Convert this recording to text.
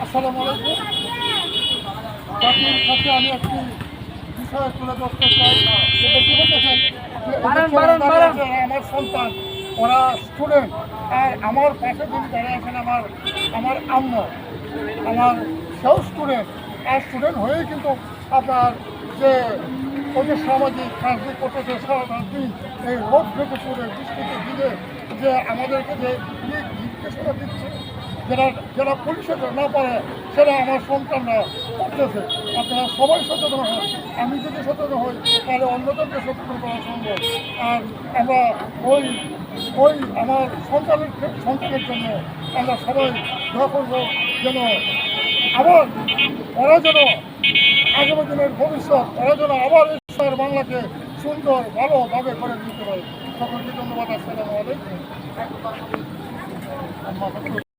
আসসালামু আলাইকুম। জাতির কাছে আমি একটি বিষয় তুলে ধরতে চাই। যেটা কি বলতেছেন আমার সন্তান, ওরা স্টুডেন্ট, আর আমার পাশে যিনি দাঁড়িয়ে আছেন আমার আম্মু, আমার সেও স্টুডেন্ট, আর স্টুডেন্ট হয়েই কিন্তু আপনার যে ওদের সামাজিক কাজটি করতেছে সারাটা দিন এই রোদ থেকে পড়ে বৃষ্টিতে ভিজে, যে আমাদেরকে যে নির্দেশনা দিচ্ছে, যারা পুলিশে না পারে সেটা আমার সন্তানরা করতেছে। আপনারা সবাই সচেতন হন। আমি যদি সচেতন হই তাহলে অন্যজনকে সচেতন করা সম্ভব। আর আমরা ওই ওই আমার সন্তানের জন্য আমরা সবাই দোয়া করব, যেন আবার ওরা যেন আগামী দিনের ভবিষ্যৎ, ওরা যেন আবার এই বাংলাকে সুন্দর ভালোভাবে করে দিতে পারে। সকলকে ধন্যবাদ। আসসালামু আলাইকুম।